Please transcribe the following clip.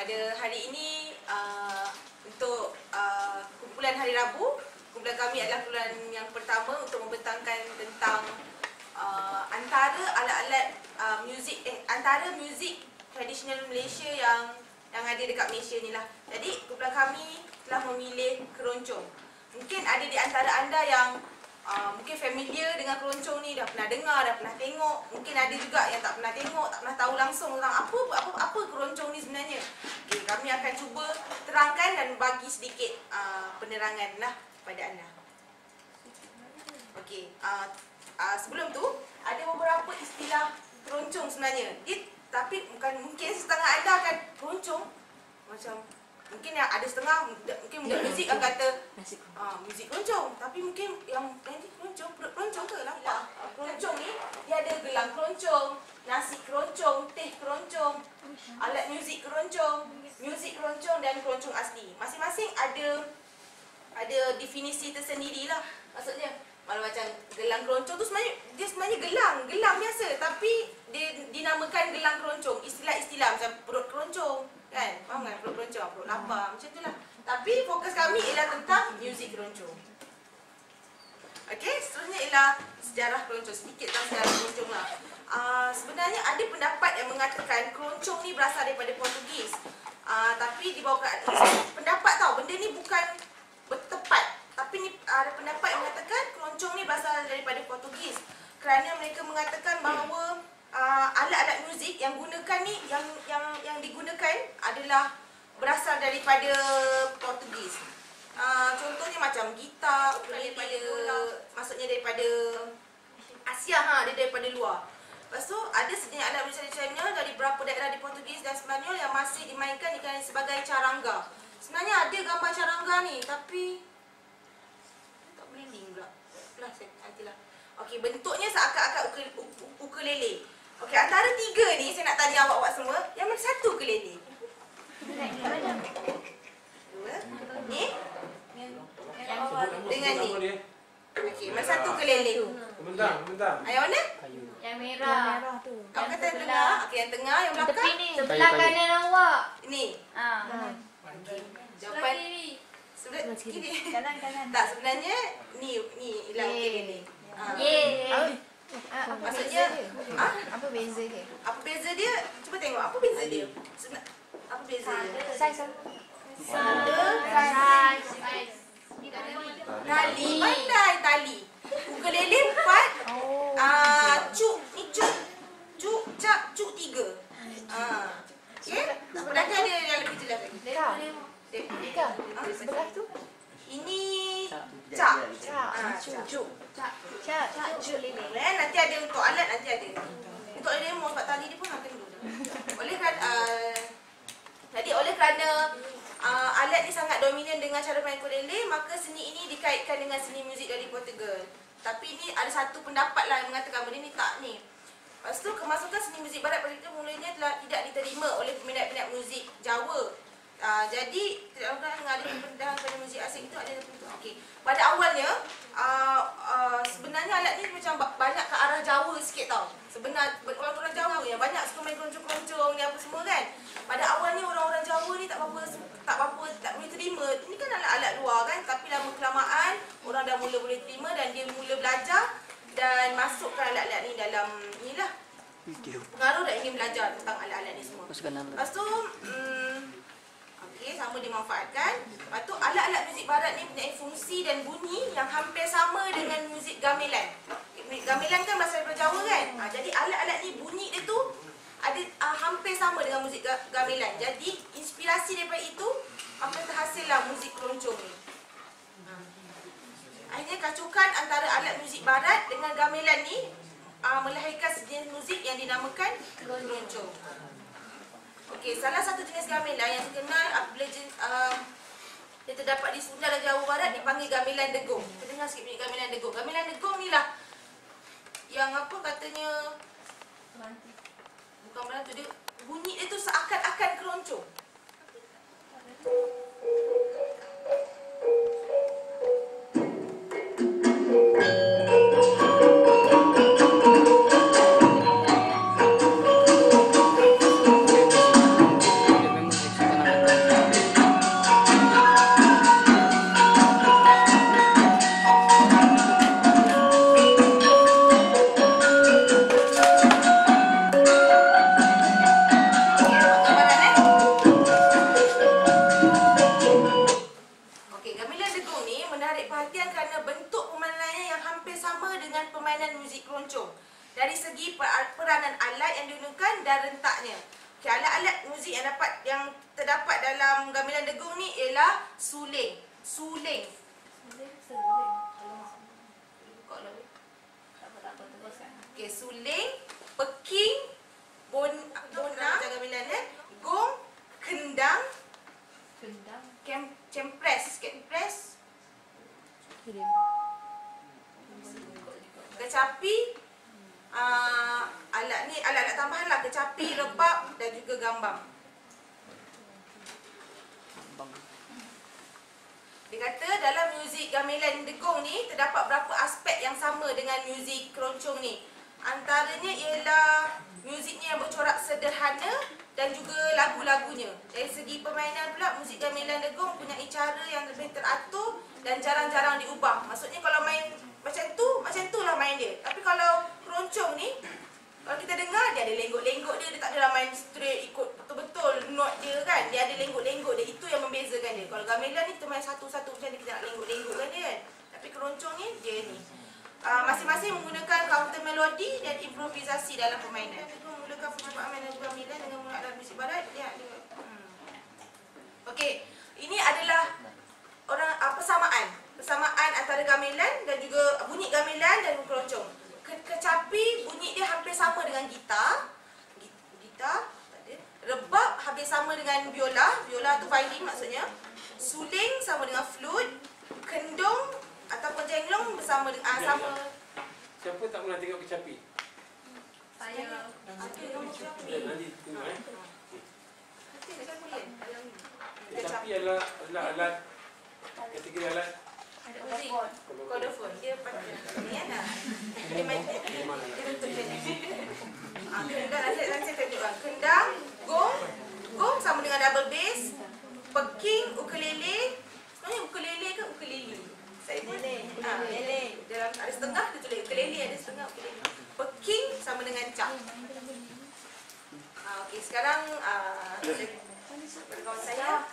pada hari ini untuk kumpulan hari Rabu, kumpulan kami adalah kumpulan yang pertama untuk membentangkan tentang antara alat-alat antara muzik tradisional Malaysia yang ada dekat Malaysia ni lah. Jadi kumpulan kami telah memilih keroncong. Mungkin ada di antara anda yang mungkin familiar dengan keroncong ni, dah pernah dengar, dah pernah tengok. Mungkin ada juga yang tak pernah tengok, tak pernah tahu langsung tentang apa keroncong ni sebenarnya. Okay, kami akan cuba terangkan dan bagi sedikit penerangan lah kepada anda. Okey, sebelum tu ada beberapa istilah keroncong sebenarnya. Tapi mungkin setengah anda akan keroncong macam mungkin yang ada setengah mungkin budak muzik akan kata muzik keroncong, tapi mungkin yang ni keroncong, perut keroncong ke lah. Keroncong ni dia ada gelang keroncong, nasi keroncong, teh keroncong, alat muzik keroncong dan keroncong asli. Masing-masing ada definisi tersendiri lah. Maksudnya kalau macam gelang keroncong tu sebenarnya gelang biasa, tapi dia dinamakan gelang keroncong. Istilah-istilah macam perut keroncong kan, faham kan? Perut keroncong, perut lapar, macam tu lah. Tapi fokus kami ialah tentang muzik keroncong. Okey, seterusnya ialah sejarah keroncong. Sedikit tentang sejarah keroncong lah. Sebenarnya ada pendapat yang mengatakan keroncong ni berasal daripada Portugis. Tapi di bawah pendapat tau, benda ni bukan bertepat. Tapi ni ada pendapat yang mengatakan keroncong ni berasal daripada Portugis. Kerana mereka mengatakan bahawa alat-alat muzik yang gunakan ni yang digunakan adalah berasal daripada Portugis. Contohnya macam gitar, maksudnya daripada Asia, dia daripada luar. Lepas tu ada sejenis alat muzik tradisional dari beberapa daerah di Portugis dan Sepanyol yang masih dimainkan sebagai caranga. Sebenarnya ada gambar caranga ni, tapi tak boleh link pula. Nantilah. Okey, bentuknya seakan-akan ukulele. Okey, antara tiga ni saya nak tanya awak-awak semua, yang mana satu ukulele? Dua. Ni? Dengan ni. Okey, mana satu ukulele? Bentang. Yang mana? Yang merah tu. Awak kata yang tengah. Okey, yang tengah, yang belakang? tepi ni. Sebelah kanan awak. Ni. Jawapan sebelah kiri. Kanan. Tak, sebenarnya ni ialah ukulele. Maksudnya Apa beza dia? apa beza dia? Cuba tengok apa beza dia. Apa beza dia? Saiz Tali, pandai tali. Ukulele 4. Cuk ni cuk tiga. Okey. Sebelah ni ada yang lebih jelas lagi. Ika. Sebelah tu? Ini cak. Cuk. Nanti ada untuk alat, nanti ada. Untuk demo sebab tali dia pun akan dulu. Oleh kerana alat ni sangat dominan dengan cara main ukulele, maka seni ini dikaitkan dengan seni muzik dari Portugal. Tapi ni ada satu pendapat lah yang mengatakan benda ni tak ni. Lepas tu kemasukan seni muzik barat pada itu mulanya telah tidak diterima oleh peminat-peminat muzik Jawa. Jadi tidak ada mengalami pendedahan pada muzik asing itu ada bentuk. Okey. Pada awalnya sebenarnya alat ni macam banyak ke arah Jawa sikit tau. Sebenarnya orang-orang Jawa yang banyak suka main keroncong-keroncong ni apa semua kan. Pada awalnya orang-orang Jawa ni tak boleh terima. Ini kan alat-alat luar kan, tapi lama kelamaan orang dah mula boleh terima dan dia mula belajar dan masukkan alat-alat ni dalam inilah. Pengaruh dan ingin belajar tentang alat-alat ni semua. Lepas tu sama dimanfaatkan. Lepas tu alat-alat muzik barat ni punya fungsi dan bunyi yang hampir sama dengan muzik gamelan. Gamelan kan berasal daripada Jawa kan. Jadi alat-alat ni bunyi dia tu ada hampir sama dengan muzik gamelan. Jadi inspirasi daripada itu maka terhasillah muzik keroncong ni. Akhirnya kacukan antara alat muzik barat dengan gamelan ni melahirkan sejenis muzik yang dinamakan keroncong. Okey, salah satu jenis gamelan yang dikenal apabila dia terdapat di Sunda dan Jawa Barat dipanggil gamelan degong. Kita dengar sikit bunyi gamelan degong. Gamelan degong ni lah yang apa katanya bukan melantu, dia bunyi dia tu seakan-akan keroncong. permainan muzik keroncong. Dari segi peranan alat yang digunakan dan rentaknya. Okay, alat-alat muzik yang terdapat dalam gamelan degung ni ialah suling. Suling. Okay, suling, peking, bonang, gamelan gong, kendang, cempres, kecapi, alat-alat tambahan lah, kecapi, rebab dan juga gambang. Dia kata dalam muzik gamelan degung ni terdapat beberapa aspek yang sama dengan muzik keroncong ni. Antaranya ialah muziknya yang bercorak sederhana dan juga lagu-lagunya. Dari segi permainan pula, muzik gamelan degung punya cara yang lebih teratur dan jarang-jarang diubah. Maksudnya kalau main macam tu lah main dia. Tapi kalau keroncong ni, kalau kita dengar, dia ada lenggok-lenggok dia tak adalah main straight ikut betul-betul note dia kan. Dia ada lenggok-lenggok dia, itu yang membezakan dia. Kalau gamelan ni kita main satu-satu macam ni, kita nak lenggok-lenggokkan dia kan. Tapi keroncong ni, dia ni. Masing-masing menggunakan counter melodi dan improvisasi dalam permainan. Kita menggunakan percubaan mainan gamelan dengan menggunakan alat muzik barat. Okey, ini adalah persamaan antara gamelan dan juga bunyi gamelan dan keroncong. Kecapi bunyi dia hampir sama dengan gitar. Rebab hampir sama dengan biola. Biola tu violin maksudnya. Suling sama dengan flute. Kendung ataupun jenglong bersama dengan sama. Siapa tak pernah tengok kecapi? Saya. Ada nama kecapi. Nanti tengok Kecapi adalah alat kategori alat muzik. Kodofon. Dia pakai ni kan. Dia main dia bentuk macam ni. Kendang saya tunjukkan. Kendang, gong sama dengan double bass. Peking, ukulele. Sebenarnya ukulele ke ukulele? Saya ukulele. Dalam ada setengah dia tulis ukulele, ada setengah ukulele. Peking sama dengan cap. Okey, sekarang kawan saya